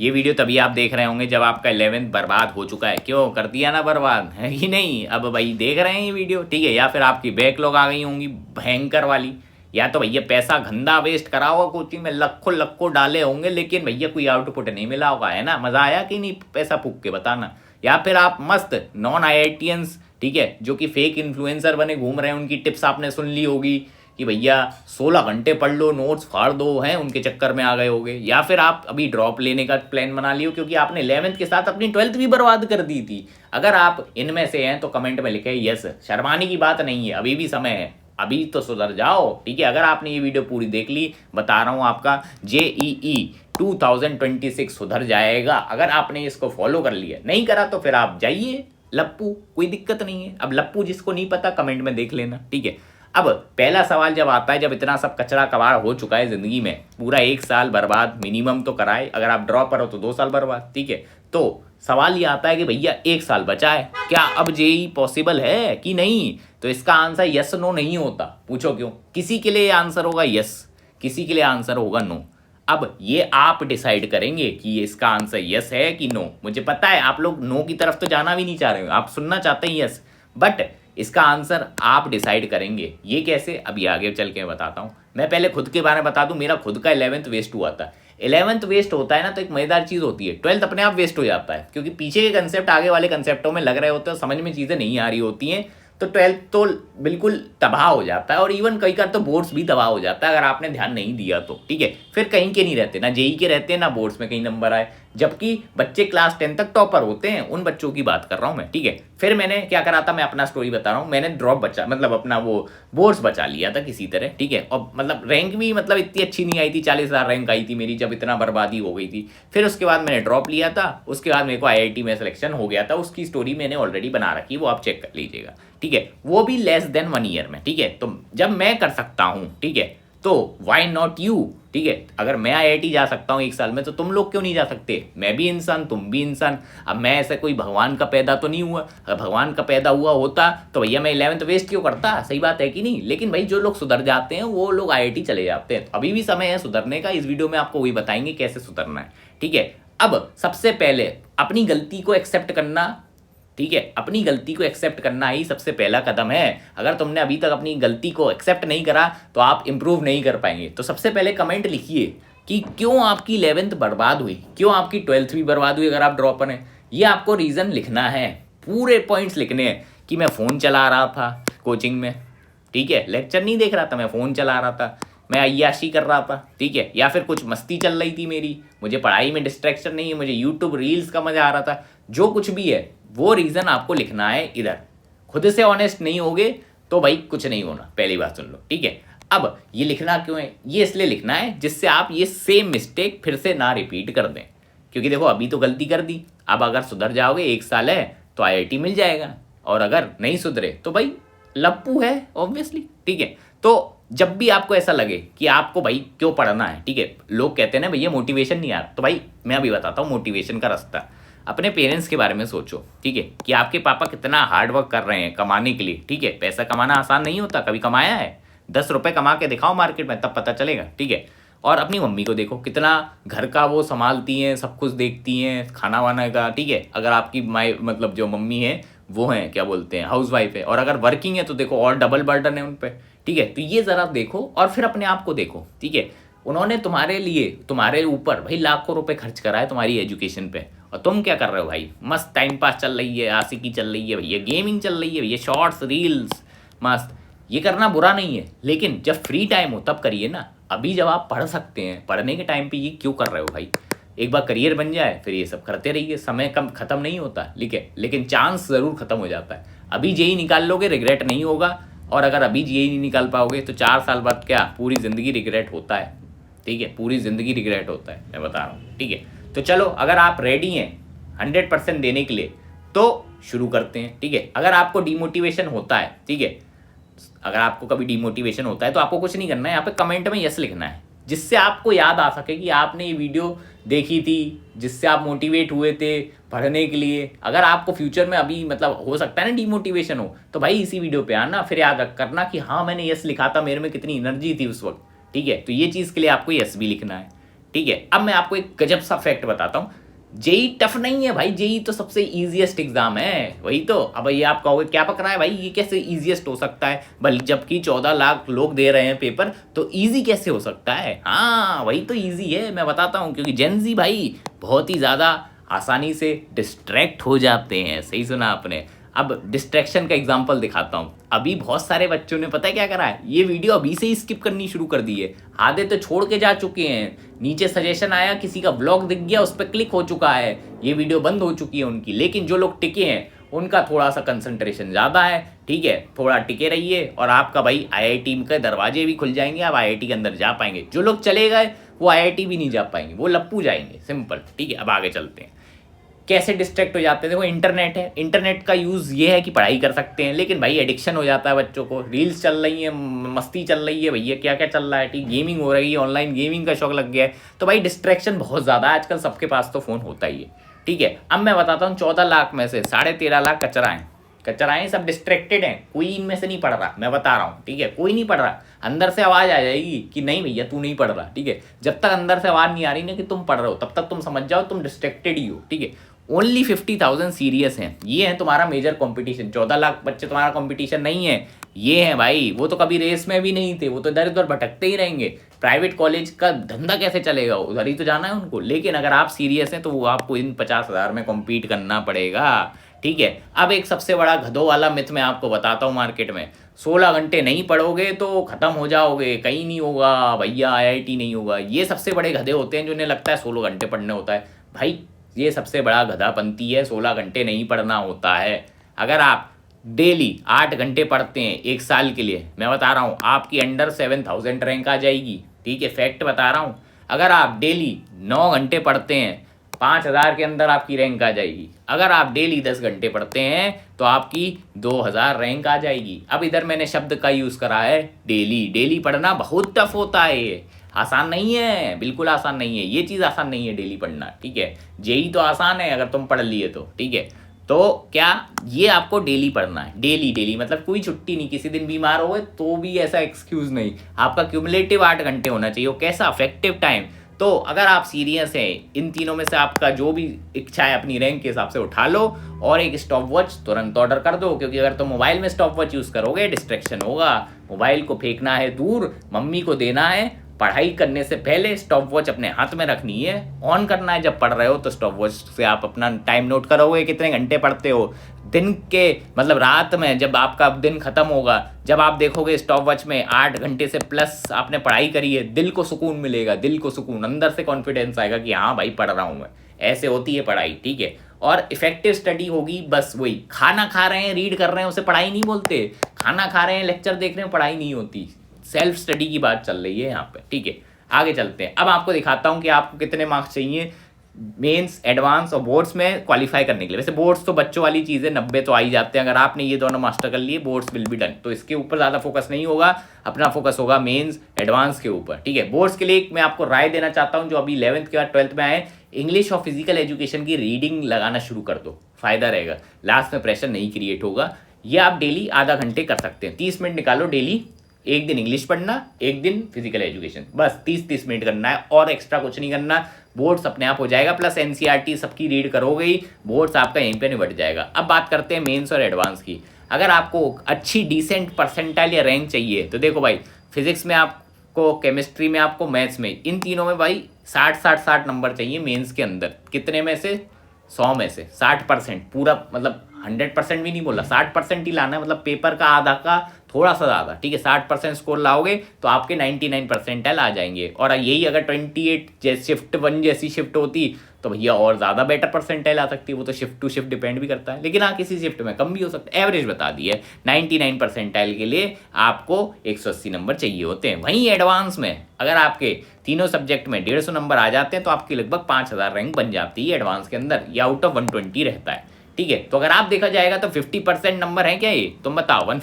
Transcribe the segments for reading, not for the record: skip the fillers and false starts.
ये वीडियो तभी आप देख रहे होंगे जब आपका 11th बर्बाद हो चुका है। क्यों कर दिया ना बर्बाद, है कि नहीं? अब भाई देख रहे हैं ये वीडियो, ठीक है? या फिर आपकी बैकलॉग आ गई होंगी भयंकर वाली, या तो भैया पैसा गंदा वेस्ट करा होगा कोचिंग में, लखों लखों डाले होंगे, लेकिन भैया कोई आउटपुट नहीं मिला होगा, है ना? मज़ा आया कि नहीं पैसा फूक के, बताना। या फिर आप मस्त नॉन IITians, ठीक है, जो कि फेक इन्फ्लुएंसर बने घूम रहे हैं, उनकी टिप्स आपने सुन ली होगी कि भैया 16 घंटे पढ़ लो, नोट्स फाड़ दो, हैं उनके चक्कर में आ गए होगे। या फिर आप अभी ड्रॉप लेने का प्लान बना लियो, क्योंकि आपने 11th के साथ अपनी 12th भी बर्बाद कर दी थी। अगर आप इनमें से हैं तो कमेंट में लिखे यस, शर्माने की बात नहीं है, अभी भी समय है, अभी तो सुधर जाओ, ठीक है? अगर आपने ये वीडियो पूरी देख ली, बता रहा हूँ आपका JEE 2026 सुधर जाएगा अगर आपने इसको फॉलो कर लिया। नहीं करा तो फिर आप जाइए लप्पू, कोई दिक्कत नहीं है। अब लप्पू जिसको नहीं पता कमेंट में देख लेना, ठीक है? अब पहला सवाल जब आता है, जब इतना सब कचरा कबाड़ हो चुका है ज़िंदगी में, पूरा 1 साल बर्बाद मिनिमम तो कराए, अगर आप ड्रॉप करो तो 2 साल बर्बाद, ठीक है? तो सवाल ये आता है कि भैया 1 साल बचा है, क्या अब JEE पॉसिबल है कि नहीं? तो इसका आंसर यस नो नहीं होता। पूछो क्यों? किसी के लिए आंसर होगा यस, किसी के लिए आंसर होगा नो। अब ये आप डिसाइड करेंगे कि इसका आंसर यस है कि नो। मुझे पता है आप लोग नो की तरफ तो जाना भी नहीं चाह रहे हो, आप सुनना चाहते हैं यस, बट इसका आंसर आप डिसाइड करेंगे। ये कैसे, अभी आगे चल के बताता हूँ। मैं पहले खुद के बारे में बता दूं, मेरा खुद का 11th वेस्ट हुआ था। 11th वेस्ट होता है ना तो एक मजेदार चीज़ होती है, 12th अपने आप वेस्ट हो जाता है, क्योंकि पीछे के कंसेप्ट आगे वाले कंसेप्टों में लग रहे होते हैं, समझ में चीज़ें नहीं आ रही होती हैं, तो 12th तो बिल्कुल तबाह हो जाता है। और इवन कई बार तो बोर्ड्स भी तबाह हो जाता है अगर आपने ध्यान नहीं दिया तो, ठीक है? फिर कहीं के नहीं रहते, ना JEE के रहते हैं, ना बोर्ड्स में कहीं नंबर आए, जबकि बच्चे क्लास 10 तक टॉपर होते हैं, उन बच्चों की बात कर रहा हूँ मैं, ठीक है? फिर मैंने क्या करा था, मैं अपना स्टोरी बता रहा हूँ। मैंने ड्रॉप बचा, मतलब अपना वो बोर्ड्स बचा लिया था किसी तरह, ठीक है? और मतलब रैंक भी मतलब इतनी अच्छी नहीं आई थी, 40,000 रैंक आई थी मेरी, जब इतना बर्बादी हो गई थी। फिर उसके बाद मैंने ड्रॉप लिया था, उसके बाद मेरे को IIT में सिलेक्शन हो गया था, उसकी स्टोरी मैंने ऑलरेडी बना रखी, वो आप चेक कर लीजिएगा, ठीक है? वो भी लेस देन 1 ईयर में, ठीक है? तो जब मैं कर सकता हूँ, ठीक है, तो वाई नॉट यू, ठीक है? अगर मैं IIT जा सकता हूँ 1 साल में, तो तुम लोग क्यों नहीं जा सकते? मैं भी इंसान, तुम भी इंसान। अब मैं ऐसा कोई भगवान का पैदा तो नहीं हुआ, अगर भगवान का पैदा हुआ होता तो भैया मैं 11th वेस्ट क्यों करता? सही बात है कि नहीं? लेकिन भाई जो लोग सुधर जाते हैं वो लोग IIT चले जाते हैं। अभी भी समय है सुधरने का, इस वीडियो में आपको वही बताएंगे कैसे सुधरना है, ठीक है? अब सबसे पहले अपनी गलती को एक्सेप्ट करना, ठीक है? अपनी गलती को एक्सेप्ट करना ही सबसे पहला कदम है। अगर तुमने अभी तक अपनी गलती को एक्सेप्ट नहीं करा तो आप इंप्रूव नहीं कर पाएंगे। तो सबसे पहले कमेंट लिखिए कि क्यों आपकी 11th बर्बाद हुई, क्यों आपकी 12th भी बर्बाद हुई अगर आप ड्रॉपर हैं। ये आपको रीज़न लिखना है, पूरे पॉइंट्स लिखने हैं कि मैं फ़ोन चला रहा था कोचिंग में, ठीक है? लेक्चर नहीं देख रहा था, मैं फ़ोन चला रहा था, मैं अय्याशी कर रहा था, ठीक है? या फिर कुछ मस्ती चल रही थी मेरी, मुझे पढ़ाई में डिस्ट्रैक्शन नहीं है, मुझे यूट्यूब रील्स का मज़ा आ रहा था, जो कुछ भी है वो रीज़न आपको लिखना है इधर। खुद से ऑनेस्ट नहीं होगे तो भाई कुछ नहीं होना, पहली बात सुन लो, ठीक है? अब ये लिखना क्यों है? ये इसलिए लिखना है जिससे आप ये सेम मिस्टेक फिर से ना रिपीट कर दें, क्योंकि देखो अभी तो गलती कर दी, अब अगर सुधर जाओगे 1 साल है तो IIT मिल जाएगा, और अगर नहीं सुधरे तो भाई लप्पू है ऑब्वियसली, ठीक है? तो जब भी आपको ऐसा लगे कि आपको भाई क्यों पढ़ना है, ठीक है? लोग कहते हैं ना भैया मोटिवेशन नहीं आ रहा, तो भाई मैं अभी बताता हूँ मोटिवेशन का रास्ता। अपने पेरेंट्स के बारे में सोचो, ठीक है? कि आपके पापा कितना हार्ड वर्क कर रहे हैं कमाने के लिए, ठीक है? पैसा कमाना आसान नहीं होता, कभी कमाया है? 10 रुपये कमा के दिखाओ मार्केट में, तब पता चलेगा, ठीक है? और अपनी मम्मी को देखो, कितना घर का वो संभालती हैं, सब कुछ देखती हैं, खाना वाना का, ठीक है? अगर आपकी माई मतलब जो मम्मी है वो हैं क्या बोलते हैं हाउस वाइफ है, और अगर वर्किंग है तो देखो और डबल बर्डन है उन पर, ठीक है? तो ये ज़रा देखो और फिर अपने आप को देखो, ठीक है? उन्होंने तुम्हारे लिए, तुम्हारे ऊपर भाई लाखों रुपए खर्च करा है तुम्हारी एजुकेशन पे, और तुम क्या कर रहे हो भाई? मस्त टाइम पास चल रही है, आशिकी चल रही है भैया, गेमिंग चल रही है भैया, शॉर्ट्स रील्स मस्त। ये करना बुरा नहीं है, लेकिन जब फ्री टाइम हो तब करिए ना। अभी जब आप पढ़ सकते हैं, पढ़ने के टाइम पे ये क्यों कर रहे हो भाई? एक बार करियर बन जाए फिर ये सब करते रहिए, समय कम ख़त्म नहीं होता, ठीक है? लेकिन चांस ज़रूर ख़त्म हो जाता है। अभी JEE निकाल लोगे रिग्रेट नहीं होगा, और अगर अभी JEE नहीं निकाल पाओगे तो 4 साल बाद क्या पूरी ज़िंदगी रिग्रेट होता है, ठीक है? पूरी ज़िंदगी रिग्रेट होता है, मैं बता रहा हूँ, ठीक है? तो चलो अगर आप रेडी हैं 100% देने के लिए तो शुरू करते हैं, ठीक है? अगर आपको डिमोटिवेशन होता है, ठीक है, अगर आपको कभी डिमोटिवेशन होता है तो आपको कुछ नहीं करना है, यहाँ पे कमेंट में यस लिखना है, जिससे आपको याद आ सके कि आपने ये वीडियो देखी थी, जिससे आप मोटिवेट हुए थे पढ़ने के लिए। अगर आपको फ्यूचर में अभी मतलब हो सकता है ना डिमोटिवेशन हो, तो भाई इसी वीडियो पे आना, फिर याद करना कि हाँ मैंने यस लिखा था, मेरे में कितनी एनर्जी थी उस वक्त, ठीक है? तो ये चीज़ के लिए आपको यस भी लिखना है, ठीक है। अब मैं आपको एक गजब सा फैक्ट बताता हूँ, जेई टफ नहीं है भाई, जेई तो सबसे इजीएस्ट एग्जाम है। वही तो, अब ये आप कहोगे क्या पक रहा है भाई, ये कैसे इजीएस्ट हो सकता है, बल्कि जबकि 14 लाख लोग दे रहे हैं पेपर, तो इजी कैसे हो सकता है। हाँ वही तो इजी है, मैं बताता हूँ, क्योंकि जेनजी भाई बहुत ही ज़्यादा आसानी से डिस्ट्रैक्ट हो जाते हैं। सही सुना आपने। अब डिस्ट्रैक्शन का एग्जाम्पल दिखाता हूँ। अभी बहुत सारे बच्चों ने पता है क्या करा है, ये वीडियो अभी से ही स्किप करनी शुरू कर दी है, आधे तो छोड़ के जा चुके हैं। नीचे सजेशन आया, किसी का ब्लॉग दिख गया, उस पर क्लिक हो चुका है, ये वीडियो बंद हो चुकी है उनकी। लेकिन जो लोग टिके हैं उनका थोड़ा सा कंसंट्रेशन ज़्यादा है, ठीक है, थोड़ा टिके रहिए और आपका भाई आईआईटी के दरवाजे भी खुल जाएंगे, आप आईआईटी के अंदर जा पाएंगे। जो लोग चले गए वो आईआईटी भी नहीं जा पाएंगे, वो लप्पू जाएंगे, सिंपल। ठीक है, अब आगे चलते हैं। कैसे डिस्ट्रैक्ट हो जाते हैं, देखो इंटरनेट है, इंटरनेट का यूज़ ये है कि पढ़ाई कर सकते हैं, लेकिन भाई एडिक्शन हो जाता है बच्चों को। रील्स चल रही है, मस्ती चल रही है, भैया क्या क्या चल रहा है, ठीक, गेमिंग हो रही है, ऑनलाइन गेमिंग का शौक लग गया है, तो भाई डिस्ट्रैक्शन बहुत ज़्यादा है आजकल, सबके पास तो फ़ोन होता ही है। ठीक है, अब मैं बताता हूँ 14 लाख में से 13.5 लाख कचरा हैं, सब डिस्ट्रैक्टेड हैं, कोई इनमें से नहीं पढ़ रहा, मैं बता रहा हूँ। ठीक है, कोई नहीं पढ़ रहा, अंदर से आवाज़ आ जाएगी कि नहीं भैया तू नहीं पढ़ रहा। ठीक है, जब तक अंदर से आवाज़ नहीं आ रही ना कि तुम पढ़ रहे हो, तब तक तुम समझ जाओ तुम डिस्ट्रैक्टेड ही हो। ठीक है, ओनली 50,000 सीरियस हैं, ये है तुम्हारा मेजर कंपटीशन। 14 लाख बच्चे तुम्हारा कंपटीशन नहीं है, ये है भाई। वो तो कभी रेस में भी नहीं थे, वो तो इधर उधर भटकते ही रहेंगे। प्राइवेट कॉलेज का धंधा कैसे चलेगा, उधर ही तो जाना है उनको। लेकिन अगर आप सीरियस हैं तो वो आपको इन 50,000 में कॉम्पीट करना पड़ेगा। ठीक है, अब एक सबसे बड़ा गधों वाला मिथ मैं आपको बताता हूँ मार्केट में, 16 घंटे नहीं पढ़ोगे तो खत्म हो जाओगे, कहीं नहीं होगा भैया, आईआईटी नहीं होगा। ये सबसे बड़े गधे होते हैं जिन्हें लगता है 16 घंटे पढ़ने होता है। भाई ये सबसे बड़ा गधापंती है, 16 घंटे नहीं पढ़ना होता है। अगर आप डेली 8 घंटे पढ़ते हैं एक साल के लिए, मैं बता रहा हूँ आपकी अंडर 7,000 रैंक आ जाएगी। ठीक है, फैक्ट बता रहा हूँ। अगर आप डेली 9 घंटे पढ़ते हैं, 5,000 के अंदर आपकी रैंक आ जाएगी। अगर आप डेली 10 घंटे पढ़ते हैं तो आपकी 2,000 रैंक आ जाएगी। अब इधर मैंने शब्द का यूज़ करा है डेली। डेली पढ़ना बहुत टफ होता है, ये आसान नहीं है, बिल्कुल आसान नहीं है, ये चीज़ आसान नहीं है डेली पढ़ना। ठीक है, जेई तो आसान है अगर तुम पढ़ लिए तो। ठीक है, तो क्या ये आपको डेली पढ़ना है, डेली डेली मतलब कोई छुट्टी नहीं, किसी दिन बीमार हो गए तो भी ऐसा एक्सक्यूज़ नहीं, आपका क्यूमुलेटिव 8 घंटे होना चाहिए। कैसा इफेक्टिव टाइम। तो अगर आप सीरियस हैं, इन तीनों में से आपका जो भी इच्छा है अपनी रैंक के हिसाब से उठा लो और एक स्टॉप वॉच तुरंत ऑर्डर कर दो, क्योंकि अगर तुम मोबाइल में स्टॉप वॉच यूज़ करोगे डिस्ट्रैक्शन होगा। मोबाइल को फेंकना है दूर, मम्मी को देना है। पढ़ाई करने से पहले स्टॉप वॉच अपने हाथ में रखनी है, ऑन करना है जब पढ़ रहे हो, तो स्टॉप वॉच से आप अपना टाइम नोट करोगे कितने घंटे पढ़ते हो दिन के, मतलब रात में जब आपका दिन खत्म होगा, जब आप देखोगे स्टॉप वॉच में 8 घंटे से प्लस आपने पढ़ाई करी है, दिल को सुकून मिलेगा, दिल को सुकून, अंदर से कॉन्फिडेंस आएगा कि हाँ भाई पढ़ रहा हूँ मैं। ऐसे होती है पढ़ाई। ठीक है, और इफेक्टिव स्टडी होगी बस वही, खाना खा रहे हैं रीड कर रहे हैं उसे पढ़ाई नहीं बोलते, खाना खा रहे हैं लेक्चर देख रहे हैं पढ़ाई नहीं होती, सेल्फ स्टडी की बात चल रही है यहाँ पे। ठीक है, आगे चलते हैं। अब आपको दिखाता हूँ कि आपको कितने मार्क्स चाहिए मेंस, एडवांस और बोर्ड्स में क्वालिफाई करने के लिए। वैसे बोर्ड्स तो बच्चों वाली चीज़ है, 90 तो आ ही जाते हैं। अगर आपने ये दोनों मास्टर कर लिए, बोर्ड्स विल बी डन, तो इसके ऊपर ज़्यादा फोकस नहीं होगा, अपना फोकस होगा मेंस एडवांस के ऊपर। ठीक है, बोर्ड्स के लिए मैं आपको राय देना चाहता हूँ, जो अभी 11th के बाद 12th में आए, इंग्लिश और फिजिकल एजुकेशन की रीडिंग लगाना शुरू कर दो, फायदा रहेगा, लास्ट में प्रेशर नहीं क्रिएट होगा। ये आप डेली आधा घंटे कर सकते हैं, 30 मिनट निकालो डेली, एक दिन इंग्लिश पढ़ना, एक दिन फिजिकल एजुकेशन, बस 30-30 मिनट करना है और एक्स्ट्रा कुछ नहीं करना। बोर्ड्स अपने आप हो जाएगा, प्लस एनसीईआरटी सबकी रीड करोगे ही, बोर्ड्स आपका यहीं पे निबट जाएगा। अब बात करते हैं मेंस और एडवांस की। अगर आपको अच्छी डिसेंट परसेंटाइल या रैंक चाहिए तो देखो भाई, फिजिक्स में आपको, केमिस्ट्री में आपको, मैथ्स में, इन तीनों में भाई 60 नंबर चाहिए मेंस के अंदर। कितने में से? 100 में से 60%, पूरा मतलब 100% भी नहीं बोला, 60% ही लाना है, मतलब पेपर का आधा का थोड़ा सा ज़्यादा। ठीक है, 60% स्कोर लाओगे तो आपके 99 परसेंटाइल आ जाएंगे। और यही अगर 28 जैसे शिफ्ट 1 जैसी शिफ्ट होती तो भैया और ज़्यादा बेटर परसेंटाइल आ सकती है। वो तो शिफ्ट टू शिफ्ट डिपेंड भी करता है, लेकिन हाँ किसी शिफ्ट में कम भी हो सकता है। एवरेज बता दी है, 99 परसेंटाइल के लिए आपको 180 नंबर चाहिए होते हैं। वहीं एडवांस में अगर आपके तीनों सब्जेक्ट में 150 नंबर आ जाते हैं तो आपकी लगभग 5,000 रैंक बन जाती है एडवांस के अंदर, या आउट ऑफ 120 रहता है। ठीक है, तो अगर आप देखा जाएगा तो 50% नंबर है क्या ये, तुम बताओ।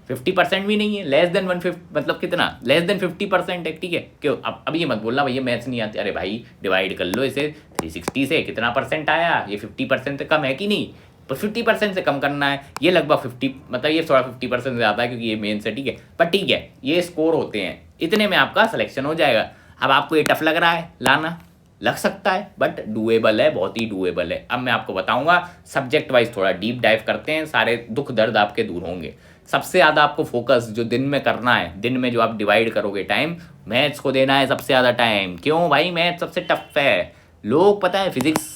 50% भी नहीं है, लेस देन 150, मतलब कितना, लेस देन 50% है। ठीक है, क्यों अब ये मत बोलना भैया मैथ्स नहीं आती, अरे भाई डिवाइड कर लो इसे 360 से, कितना परसेंट आया, ये 50% से कम है कि नहीं, तो 50% से कम करना है। ये लगभग 50, मतलब ये थोड़ा 50% से ज़्यादा है क्योंकि ये मेन से। ठीक है, पर ठीक है, ये स्कोर होते हैं, इतने में आपका सिलेक्शन हो जाएगा। अब आपको ये टफ लग रहा है लाना, लग सकता है, बट डूएबल है, बहुत ही डूएबल है। अब मैं आपको बताऊंगा सब्जेक्ट वाइज, थोड़ा डीप डाइव करते हैं, सारे दुख दर्द आपके दूर होंगे। सबसे ज़्यादा आपको फोकस जो दिन में करना है, दिन में जो आप डिवाइड करोगे टाइम, मैथ्स को देना है सबसे ज़्यादा टाइम। क्यों भाई? मैथ्स सबसे टफ है। लोग पता है फिजिक्स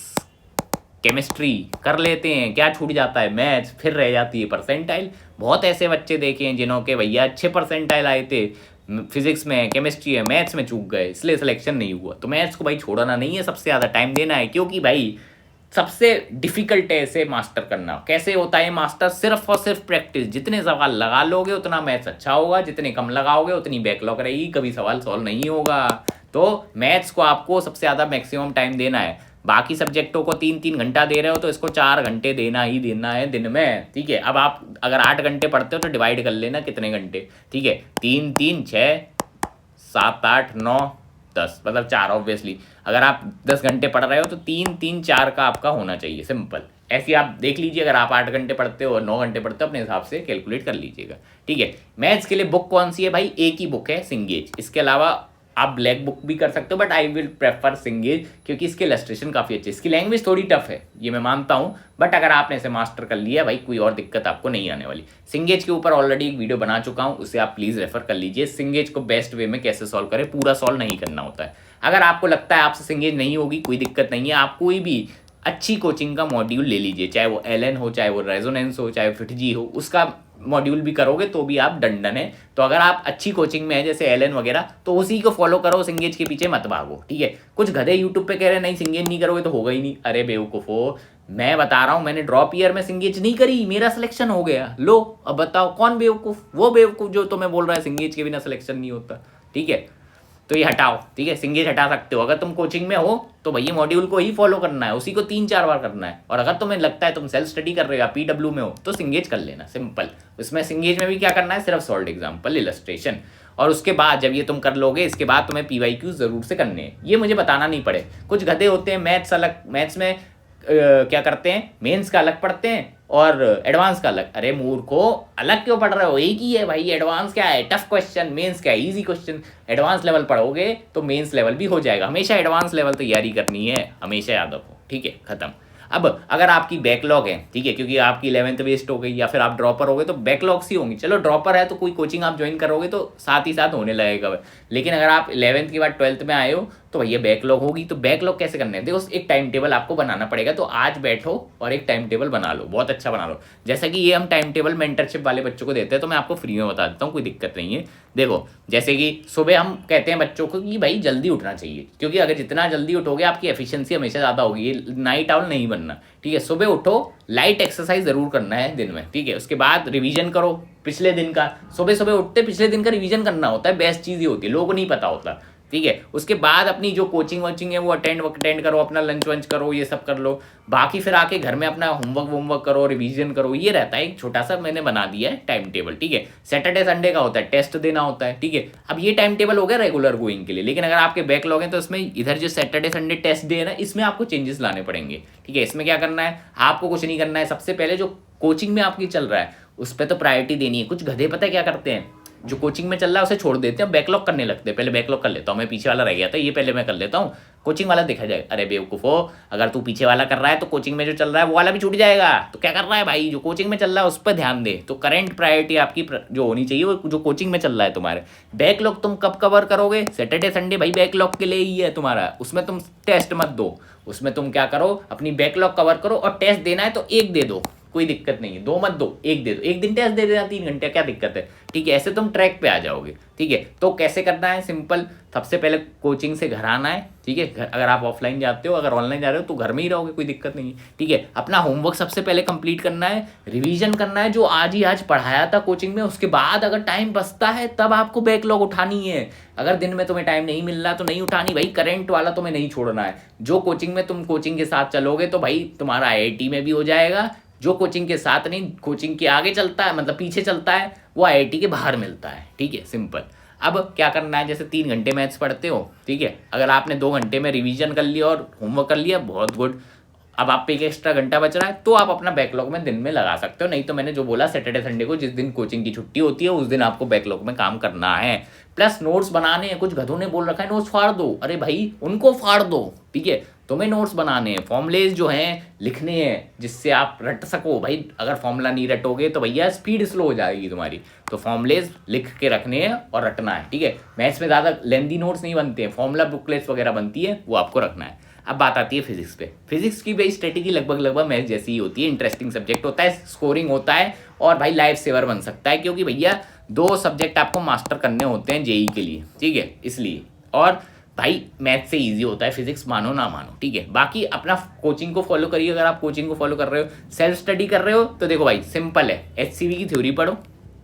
केमिस्ट्री कर लेते हैं, क्या छूट जाता है? मैथ्स, फिर रह जाती है परसेंटाइल। बहुत ऐसे बच्चे देखे हैं जिन्हों के भैया अच्छे परसेंटाइल आए थे फिजिक्स में, केमिस्ट्री है, मैथ्स में चूक गए, इसलिए सिलेक्शन नहीं हुआ। तो मैथ्स को भाई छोड़ना नहीं है, सबसे ज़्यादा टाइम देना है, क्योंकि भाई सबसे डिफिकल्ट है इसे मास्टर करना। कैसे होता है मास्टर? सिर्फ और सिर्फ प्रैक्टिस। जितने सवाल लगा लोगे उतना मैथ्स अच्छा होगा, जितने कम लगाओगे उतनी बैकलॉग रहेगी, कभी सवाल सॉल्व नहीं होगा। तो मैथ्स को आपको सबसे ज़्यादा मैक्सिमम टाइम देना है। बाकी सब्जेक्टों को 3-3 घंटा दे रहे हो तो इसको 4 घंटे देना ही देना है दिन में, ठीक है। अब आप अगर 8 घंटे पढ़ते हो तो डिवाइड कर लेना कितने घंटे, ठीक है। 3 3 6 7 8 9 10, मतलब 4 ऑब्वियसली। अगर आप 10 घंटे पढ़ रहे हो तो 3 3 4 का आपका होना चाहिए, सिंपल। ऐसे आप देख लीजिए, अगर आप 8 घंटे पढ़ते हो और 9 घंटे पढ़ते हो, अपने हिसाब से कैलकुलेट कर लीजिएगा, ठीक है। मैथ्स के लिए बुक कौन सी है भाई? एक ही बुक है, सिंगेज। इसके अलावा आप ब्लैक बुक भी कर सकते हो, बट आई विल प्रेफर सिंगेज, क्योंकि इसके इलस्ट्रेशन काफ़ी अच्छे। इसकी लैंग्वेज थोड़ी टफ है, ये मैं मानता हूँ, बट अगर आपने इसे मास्टर कर लिया भाई, कोई और दिक्कत आपको नहीं आने वाली। सिंगेज के ऊपर ऑलरेडी एक वीडियो बना चुका हूँ, उसे आप प्लीज़ रेफर कर लीजिए। सिंगेज को बेस्ट वे में कैसे सॉल्व करें, पूरा सॉल्व नहीं करना होता है। अगर आपको लगता है आपसे सिंगेज नहीं होगी, कोई दिक्कत नहीं है, आप कोई भी अच्छी कोचिंग का मॉड्यूल ले लीजिए, चाहे वो एलन हो, चाहे वो रेजोनेंस हो, चाहे फिटजी हो, उसका मॉड्यूल भी करोगे तो भी आप डंडन है। तो अगर आप अच्छी कोचिंग में है जैसे एलन वगैरह, तो उसी को फॉलो करो, सिंगेज के पीछे मत भागो, ठीक है। कुछ गधे यूट्यूब पे कह रहे हैं नहीं सिंगेज नहीं करोगे तो होगा ही नहीं। अरे बेवकूफ़ो, मैं बता रहा हूँ, मैंने ड्रॉप ईयर में सिंगेज नहीं करी, मेरा सिलेक्शन हो गया। लो अब बताओ कौन बेवकूफ़? वो बेवकूफ़ जो तुम्हें बोल रहा है सिंगेज के बिना सिलेक्शन नहीं होता, ठीक है। तो ये हटाओ, ठीक है, सिंगेज हटा सकते हो। अगर तुम कोचिंग में हो तो भैया मॉड्यूल को ही फॉलो करना है, उसी को 3-4 बार करना है। और अगर तुम्हें लगता है तुम सेल्फ स्टडी कर रहे हो या पीडब्ल्यू में हो तो सिंगेज कर लेना, सिंपल। उसमें सिंगेज में भी क्या करना है? सिर्फ सॉल्व एग्जाम्पल, इलस्ट्रेशन। और उसके बाद जब ये तुम कर लोगे, इसके बाद तुम्हें PYQ जरूर से करने हैं। ये मुझे बताना नहीं पड़े। कुछ गधे होते हैं मैथ्स अलग, मैथ्स में क्या करते हैं, मेंस का अलग पढ़ते हैं और एडवांस का अलग। अरे मूर्खो, अलग क्यों पढ़ रहे हो? एक ही है भाई। एडवांस क्या है? Tough question. मेंस क्या है? Easy question. एडवांस लेवल पढ़ोगे तो मेंस लेवल भी हो जाएगा। हमेशा एडवांस लेवल तैयारी करनी है, हमेशा याद रखो, ठीक है, खत्म। अब अगर आपकी बैकलॉग है, ठीक है, क्योंकि आपकी 11th वेस्ट हो गई या फिर आप ड्रॉपर हो गए, तो बैकलॉग्स ही होंगी। चलो ड्रॉपर है तो कोई कोचिंग आप ज्वाइन करोगे तो साथ ही साथ होने लगेगा। लेकिन अगर आप 11th के बाद 12th में आए हो तो भैया बैकलॉग होगी। तो बैकलॉग कैसे करना है? देखो, एक टाइम टेबल आपको बनाना पड़ेगा। तो आज बैठो और एक टाइम टेबल बना लो, बहुत अच्छा बना लो। जैसा कि ये हम टाइम टेबल मेंटरशिप वाले बच्चों को देते हैं, तो मैं आपको फ्री में बता देता हूँ, कोई दिक्कत नहीं है। देखो, जैसे कि सुबह हम कहते हैं बच्चों को कि भाई जल्दी उठना चाहिए, क्योंकि अगर जितना जल्दी उठोगे आपकी एफिशिएंसी हमेशा ज़्यादा होगी। ये नाइट आउल नहीं बनना, ठीक है। सुबह उठो, लाइट एक्सरसाइज ज़रूर करना है दिन में, ठीक है। उसके बाद रिवीजन करो पिछले दिन का। सुबह सुबह उठते पिछले दिन का रिवीजन करना होता है, बेस्ट चीज़ ये होती है, लोगों को नहीं पता होता, ठीक है। उसके बाद अपनी जो कोचिंग वोचिंग है वो अटेंड करो, अपना लंच वंच करो, ये सब कर लो। बाकी फिर आके घर में अपना होमवर्क करो, रिवीजन करो। ये रहता है एक छोटा सा मैंने बना दिया है टाइम टेबल, ठीक है। सैटरडे संडे का होता है, टेस्ट देना होता है, ठीक है। अब ये टाइम टेबल हो गया रेगुलर गोइंग के लिए। लेकिन अगर आपके बैकलॉग है तो इसमें इधर जो सैटरडे संडे टेस्ट डे है ना, इसमें आपको चेंजेस लाने पड़ेंगे, ठीक है। इसमें क्या करना है? आपको कुछ नहीं करना है। सबसे पहले जो कोचिंग में आपकी चल रहा है उस पर तो प्रायोरिटी देनी है। कुछ गधे पता है क्या करते हैं, जो कोचिंग में चल रहा है उसे छोड़ देते हैं, बैकलॉग करने लगते हैं। पहले बैकलॉग कर लेता हूँ, मैं पीछे वाला रह गया था, ये पहले मैं कर लेता हूँ, कोचिंग वाला देखा जाए। अरे बेवकूफ़ो, अगर तू पीछे वाला कर रहा है तो कोचिंग में जो चल रहा है वो वाला भी छूट जाएगा। तो क्या कर रहा है भाई? जो कोचिंग में चल रहा है उस पर ध्यान दे। तो करंट प्रायोरिटी आपकी जो होनी चाहिए वो जो कोचिंग में चल रहा है तुम्हारे। बैकलॉग तुम कब कवर करोगे? सैटरडे संडे भाई बैकलॉग के लिए ही है तुम्हारा। उसमें तुम टेस्ट मत दो, उसमें तुम क्या करो, अपनी बैकलॉग कवर करो। और टेस्ट देना है तो एक दे दो, कोई दिक्कत नहीं है, 2 मत दो, 1 दे दो। एक दिन टेस्ट दे देना 3 घंटे, क्या दिक्कत है, ठीक है। ऐसे तुम ट्रैक पे आ जाओगे, ठीक है। तो कैसे करना है? सिंपल, सबसे पहले कोचिंग से घर आना है, ठीक है। अगर आप ऑफलाइन जाते हो, अगर ऑनलाइन जा रहे हो तो घर में ही रहोगे, कोई दिक्कत नहीं है, ठीक है। अपना होमवर्क सबसे पहले कंप्लीट करना है, रिवीजन करना है जो आज पढ़ाया था कोचिंग में। उसके बाद अगर टाइम बचता है तब आपको बैकलॉग उठानी है। अगर दिन में तुम्हें टाइम नहीं मिल रहा तो नहीं उठानी भाई। करंट वाला तुम्हें नहीं छोड़ना है। जो कोचिंग में तुम कोचिंग के साथ चलोगे तो भाई तुम्हारा IIT में भी हो जाएगा। जो कोचिंग के साथ नहीं, कोचिंग के आगे चलता है, मतलब पीछे चलता है, वो IIT के बाहर मिलता है, ठीक है, सिंपल। अब क्या करना है? जैसे 3 घंटे मैथ्स पढ़ते हो, ठीक है। अगर आपने 2 घंटे में रिवीजन कर लिया और होमवर्क कर लिया, बहुत गुड। अब आप पे एक एक्स्ट्रा घंटा बच रहा है तो आप अपना बैकलॉग में दिन में लगा सकते हो, नहीं तो मैंने जो बोला सैटरडे संडे को जिस दिन कोचिंग की छुट्टी होती है उस दिन आपको बैकलॉग में काम करना है। प्लस नोट्स बनाने हैं, कुछ गधों ने बोल रखा है नोट्स फाड़ दो, अरे भाई उनको फाड़ दो, ठीक है, तुम्हें नोट्स बनाने हैं, फॉर्मुलेज जो हैं लिखने हैं जिससे आप रट सको। भाई अगर फॉर्मूला नहीं रटोगे तो भैया स्पीड स्लो हो जाएगी तुम्हारी, तो फॉर्मुलेज लिख के रखने हैं और रटना है, ठीक है। मैथ्स में ज़्यादा लेंदी नोट्स नहीं बनते हैं, फॉर्मूला बुकलेट्स वगैरह बनती है, वो आपको रखना है। अब बात आती है फिजिक्स पे। फिजिक्स की भाई स्ट्रेटेजी लगभग मैथ जैसी ही होती है, इंटरेस्टिंग सब्जेक्ट होता है, स्कोरिंग होता है और भाई लाइफ सेवर बन सकता है, क्योंकि भैया 2 सब्जेक्ट आपको मास्टर करने होते हैं जेई के लिए, ठीक है, इसलिए। और भाई मैथ से इजी होता है फिजिक्स, मानो ना मानो, ठीक है। बाकी अपना कोचिंग को फॉलो करिए, अगर आप कोचिंग को फॉलो कर रहे हो, सेल्फ स्टडी कर रहे हो तो देखो भाई सिंपल है, एचसीवी की थ्योरी पढ़ो,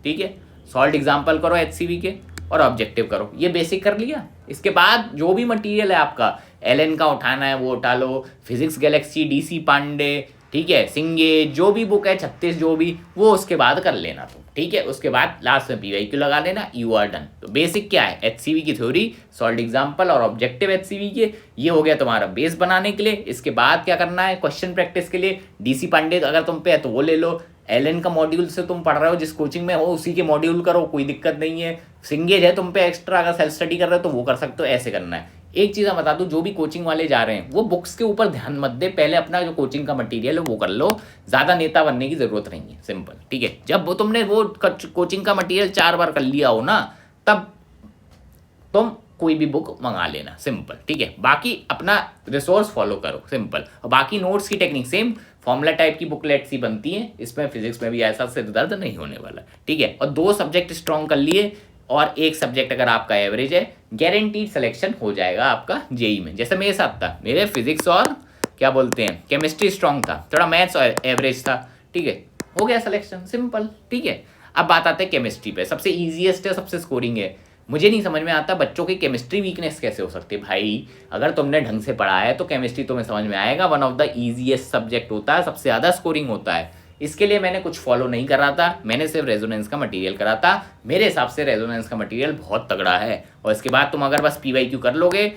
ठीक है, सॉल्व एग्जाम्पल करो एचसीवी के और ऑब्जेक्टिव करो, ये बेसिक कर लिया। इसके बाद जो भी मटेरियल है आपका एलएन का उठाना है वो उठा लो, फिजिक्स गैलेक्सी डीसी पांडे, ठीक है, सिंगे, जो भी बुक है 36 जो भी, वो उसके बाद कर लेना तुम, ठीक है। उसके बाद लास्ट में पीवाईक्यू लगा लेना, यू आर डन। तो बेसिक क्या है, एचसीवी की थ्योरी, सॉल्व एग्जाम्पल और ऑब्जेक्टिव एचसीवी के, ये हो गया तुम्हारा बेस बनाने के लिए। इसके बाद क्या करना है, क्वेश्चन प्रैक्टिस के लिए डीसी पांडे अगर तुम पे है तो वो ले लो, एलएन का मॉड्यूल से तुम पढ़ रहे हो जिस कोचिंग में हो उसी के मॉड्यूल करो, कोई दिक्कत नहीं है। सिंगेज है तुम पे एक्स्ट्रा, अगर सेल्फ स्टडी कर रहे हो तो वो कर सकते हो, ऐसे करना है। एक चीज़ मैं बता दूं, जो भी कोचिंग वाले जा रहे हैं वो बुक्स के ऊपर ध्यान मत दे, पहले अपना जो कोचिंग का मटेरियल है वो कर लो, ज़्यादा नेता बनने की ज़रूरत नहीं है, सिंपल, ठीक है। जब वो तुमने वो कोचिंग का मटेरियल 4 बार कर लिया हो ना, तब तुम कोई भी बुक मंगा लेना, सिंपल, ठीक है। बाकी अपना रिसोर्स फॉलो करो, सिंपल। और बाकी नोट्स की टेक्निक सेम फॉर्मूला टाइप की बुकलेट्स ही बनती हैं, इसमें फिजिक्स में भी ऐसा सिर दर्द नहीं होने वाला, ठीक है। और 2 सब्जेक्ट स्ट्रॉन्ग कर लिए और 1 सब्जेक्ट अगर आपका एवरेज है, गारंटीड सिलेक्शन हो जाएगा आपका जेई में। जैसे मेरे साथ था, मेरे फिजिक्स और क्या बोलते हैं केमिस्ट्री स्ट्रॉन्ग था, थोड़ा मैथ्स और एवरेज था, ठीक है, हो गया सिलेक्शन, सिंपल, ठीक है। अब बात आते हैं केमिस्ट्री पे, सबसे ईजीएस्ट है, सबसे स्कोरिंग है। मुझे नहीं समझ में आता बच्चों की केमिस्ट्री वीकनेस कैसे हो सकती है। भाई अगर तुमने ढंग से पढ़ा है तो केमिस्ट्री तुम्हें समझ में आएगा, one of the easiest subject होता है, सबसे ज़्यादा स्कोरिंग होता है। इसके लिए मैंने कुछ फॉलो नहीं करा था, मैंने सिर्फ रेजोनेंस का मटेरियल करा था। मेरे हिसाब से रेजोनेंस का मटेरियल बहुत तगड़ा है। और इसके बाद तुम अगर बस पीवाईक्यू कर लोगे,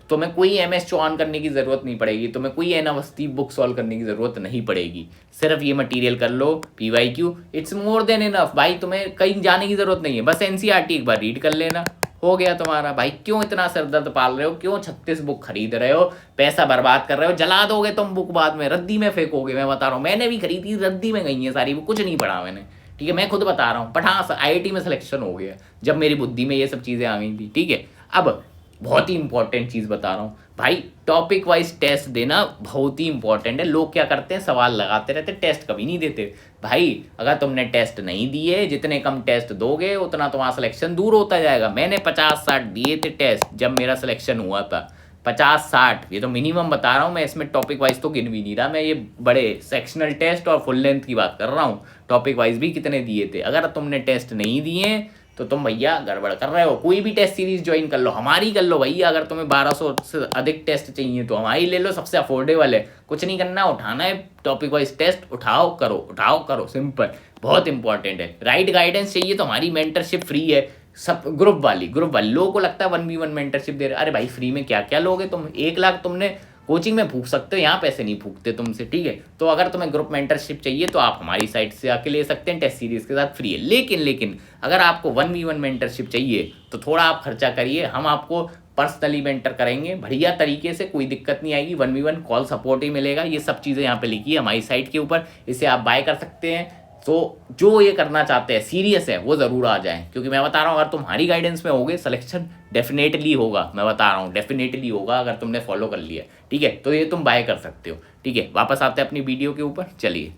तुम्हें कोई एमएस चौहान करने की ज़रूरत नहीं पड़ेगी, तुम्हें कोई एन अवस्थी बुक सॉल्व करने की ज़रूरत नहीं पड़ेगी, सिर्फ ये मटेरियल कर लो PYQ, it's more than enough. भाई तुम्हें कहीं जाने की ज़रूरत नहीं है, बस एनसीईआरटी एक बार रीड कर लेना, हो गया तुम्हारा। भाई क्यों इतना सरदर्द पाल रहे हो, क्यों 36 बुक खरीद रहे हो, पैसा बर्बाद कर रहे हो, जला दोगे तुम बुक, बाद में रद्दी में फेंकोगे। मैं बता रहा हूँ, मैंने भी खरीदी, रद्दी में गई है सारी बुक, कुछ नहीं पढ़ा मैंने, ठीक है, मैं खुद बता रहा हूँ। बट हाँ आईआईटी में सिलेक्शन हो गया जब मेरी बुद्धि में ये सब चीज़ें आ गई थी, ठीक है। अब बहुत ही इंपॉर्टेंट चीज़ बता रहा हूँ भाई, टॉपिक वाइज टेस्ट देना बहुत ही इंपॉर्टेंट है। लोग क्या करते हैं, सवाल लगाते रहते, टेस्ट कभी नहीं देते। भाई अगर तुमने टेस्ट नहीं दिए, जितने कम टेस्ट दोगे उतना तुम्हारा सिलेक्शन दूर होता जाएगा। मैंने 50-60 दिए थे टेस्ट जब मेरा सिलेक्शन हुआ था, 50-60, ये तो मिनिमम बता रहा हूँ मैं, इसमें टॉपिक वाइज तो गिन भी नहीं रहा मैं, ये बड़े सेक्शनल टेस्ट और फुल लेंथ की बात कर रहा हूँ। टॉपिक वाइज भी कितने दिए थे। अगर तुमने टेस्ट नहीं दिए तो तुम भैया गड़बड़ कर रहे हो। कोई भी टेस्ट सीरीज ज्वाइन कर लो, हमारी कर लो भैया, अगर तुम्हें 1200 से अधिक टेस्ट चाहिए तो हमारी ले लो, सबसे अफोर्डेबल है, कुछ नहीं करना, उठाना है टॉपिक वाइज टेस्ट, उठाओ करो, सिंपल, बहुत इंपॉर्टेंट है। राइट गाइडेंस चाहिए तो हमारी मेंटरशिप फ्री है, सब ग्रुप वाली लोगों को लगता है 1v1 मेंटरशिप दे रहे, अरे भाई फ्री में क्या क्या लोगे तुम, 1 लाख तुमने कोचिंग में फूक सकते हो, यहाँ पैसे नहीं फूकते तुमसे, ठीक है। तो अगर तुम्हें ग्रुप मेंटरशिप चाहिए तो आप हमारी साइट से आके ले सकते हैं, टेस्ट सीरीज के साथ फ्री है। लेकिन अगर आपको 1v1 मेंटरशिप चाहिए तो थोड़ा आप खर्चा करिए, हम आपको पर्सनली मेंटर करेंगे बढ़िया तरीके से, कोई दिक्कत नहीं आएगी, 1v1 कॉल सपोर्ट ही मिलेगा, ये सब चीज़ें यहाँ पे लिखी है हमारी साइट के ऊपर, इसे आप बाय कर सकते हैं। तो जो ये करना चाहते हैं, सीरियस है, वो ज़रूर आ जाएं, क्योंकि मैं बता रहा हूँ अगर तुम्हारी गाइडेंस में होगे सिलेक्शन डेफिनेटली होगा, मैं बता रहा हूँ डेफिनेटली होगा अगर तुमने फॉलो कर लिया, ठीक है। तो ये तुम बाय कर सकते हो, ठीक है। वापस आते हैं अपनी वीडियो के ऊपर, चलिए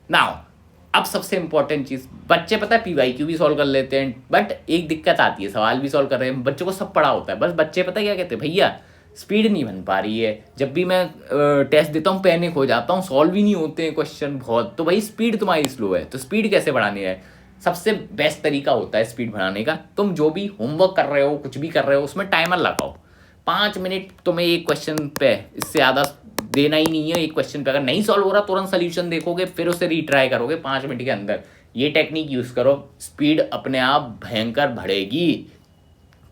नाउ। अब सबसे इंपॉर्टेंट चीज़, बच्चे पता है पीवाईक्यू भी सॉल्व कर लेते हैं, बट एक दिक्कत आती है, सवाल भी सॉल्व कर रहे हैं, बच्चों को सब पढ़ा होता है, बस बच्चे पता है क्या कहते हैं, भैया स्पीड नहीं बन पा रही है, जब भी मैं टेस्ट देता हूँ पैनिक हो जाता हूँ, सॉल्व ही नहीं होते हैं क्वेश्चन बहुत, तो भाई स्पीड तुम्हारी स्लो है, तो स्पीड कैसे बढ़ानी है। सबसे बेस्ट तरीका होता है स्पीड बढ़ाने का, तुम जो भी होमवर्क कर रहे हो, कुछ भी कर रहे हो, उसमें टाइमर लगाओ, 5 मिनट तुम्हें एक क्वेश्चन पे, इससे ज़्यादा देना ही नहीं है। एक क्वेश्चन पे अगर नहीं सॉल्व हो रहा तुरंत सोल्यूशन देखोगे, फिर उसे रीट्राई करोगे 5 मिनट के अंदर, ये टेक्निक यूज़ करो, स्पीड अपने आप भयंकर बढ़ेगी।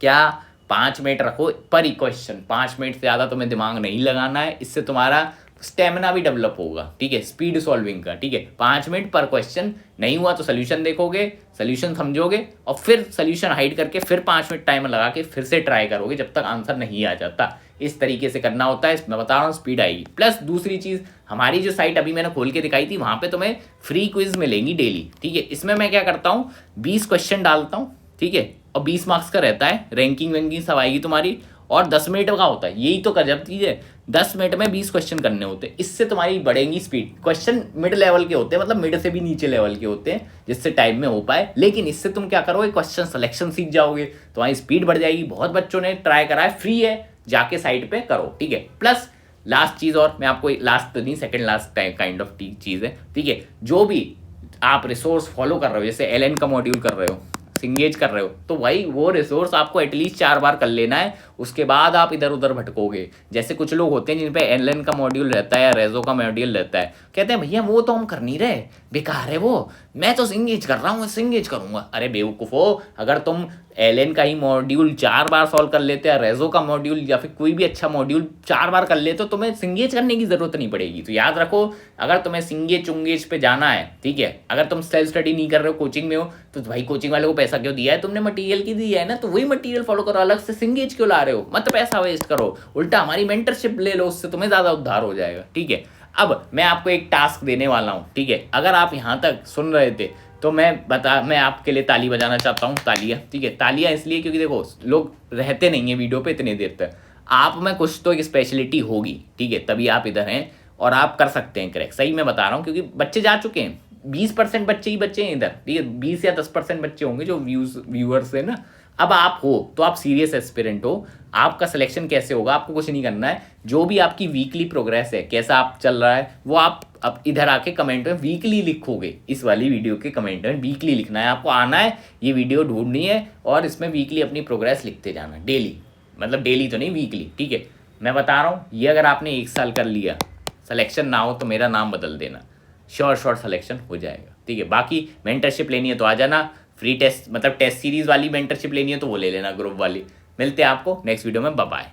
क्या 5 मिनट रखो पर ही क्वेश्चन, 5 मिनट से ज़्यादा तुम्हें दिमाग नहीं लगाना है, इससे तुम्हारा स्टेमिना भी डेवलप होगा, ठीक है, स्पीड सॉल्विंग का, ठीक है। 5 मिनट पर क्वेश्चन, नहीं हुआ तो सोल्यूशन देखोगे, सोल्यूशन समझोगे और फिर सोल्यूशन हाइड करके फिर 5 मिनट टाइमर लगा के फिर से ट्राई करोगे जब तक आंसर नहीं आ जाता। इस तरीके से करना होता है, मैं बता रहा हूँ, स्पीड आएगी। प्लस दूसरी चीज़, हमारी जो साइट अभी मैंने खोल के दिखाई थी, वहाँ पे तुम्हें फ्री क्विज मिलेंगी डेली, ठीक है। इसमें मैं क्या करता हूँ, 20 क्वेश्चन डालता हूँ, ठीक है, और 20 मार्क्स का रहता है, रैंकिंग वैंकिंग सब आएगी तुम्हारी, और 10 मिनट का होता है। यही तो गजब चीज़ है, 10 मिनट में 20 क्वेश्चन करने होते हैं। इससे तुम्हारी बढ़ेंगी स्पीड। क्वेश्चन मिड लेवल के होते हैं, मतलब मिड से भी नीचे लेवल के होते हैं, जिससे टाइम में हो पाए। लेकिन इससे तुम क्या करोगे, क्वेश्चन सिलेक्शन सीख जाओगे, तुम्हारी स्पीड बढ़ जाएगी। बहुत बच्चों ने ट्राई करा है, फ्री है, जाके साइट पे करो, ठीक है। प्लस लास्ट चीज़, और मैं आपको लास्ट तो नहीं, second last time kind of चीज़ है, ठीक है। जो भी आप रिसोर्स फॉलो कर रहे हो, जैसे एलएन का मॉड्यूल कर रहे हो, सिंगेज कर रहे हो, तो भाई वो रिसोर्स आपको एटलीस्ट 4 बार कर लेना है, उसके बाद आप इधर उधर भटकोगे। जैसे कुछ लोग होते हैं जिन पे एलएन का मॉड्यूल रहता है या रेजो का मॉड्यूल रहता है, कहते हैं भैया वो तो हम कर नहीं रहे, बेकार है वो, मैं तो सिंगेज कर रहा हूँ, सिंगेज करूंगा। अरे बेवकूफ़ो, अगर तुम एलएन का ही मॉड्यूल 4 बार सॉल्व कर लेते हैं, रेजो का मॉड्यूल या फिर कोई भी अच्छा मॉड्यूल 4 बार कर लेते हो, तुम्हें सिंगेज करने की जरूरत नहीं पड़ेगी। तो याद रखो, अगर तुम्हें सिंगेज चुंगेज पे जाना है, ठीक है, अगर तुम सेल्फ स्टडी नहीं कर रहे हो, कोचिंग में हो, तो भाई कोचिंग वाले को पैसा क्यों दिया है तुमने, मटीरियल की दिया है ना, तो वही मटीरियल फॉलो करो, अलग से सिंगेज क्यों ला रहे हो, मत पैसा वेस्ट करो, उल्टा हमारी मेंटरशिप ले लो, उससे तुम्हें ज़्यादा उद्धार हो जाएगा, ठीक है। अब मैं आपको एक टास्क देने वाला हूँ, ठीक है। अगर आप यहाँ तक सुन रहे थे तो मैं आपके लिए ताली बजाना चाहता हूँ, तालियाँ, ठीक है। तालियाँ इसलिए क्योंकि देखो, लोग रहते नहीं है वीडियो पे इतनी देर तक, आप में कुछ तो एक स्पेशलिटी होगी, ठीक है, तभी आप इधर हैं और आप कर सकते हैं क्रैक। सही मैं बता रहा हूँ, क्योंकि बच्चे जा चुके हैं, 20% बच्चे ही बच्चे हैं इधर, ठीक है, 20 या 10% बच्चे होंगे जो व्यूअर्स है ना। अब आप हो तो आप सीरियस एस्पिरेंट हो, आपका सिलेक्शन कैसे होगा, आपको कुछ नहीं करना है, जो भी आपकी वीकली प्रोग्रेस है, कैसा आप चल रहा है, वो आप अब इधर आके कमेंट में वीकली लिखोगे। इस वाली वीडियो के कमेंट में वीकली लिखना है, आपको आना है, ये वीडियो ढूंढनी है और इसमें वीकली अपनी प्रोग्रेस लिखते जाना, डेली, मतलब डेली तो नहीं, वीकली, ठीक है। मैं बता रहा हूँ, ये अगर आपने 1 साल कर लिया, सिलेक्शन ना हो तो मेरा नाम बदल देना, श्योर सिलेक्शन हो जाएगा, ठीक है। बाकी मेंटरशिप लेनी है तो आ जाना, फ्री टेस्ट मतलब टेस्ट सीरीज वाली मेंटरशिप लेनी है तो वो ले लेना, ग्रुप वाली। मिलते हैं आपको नेक्स्ट वीडियो में, बाय बाय।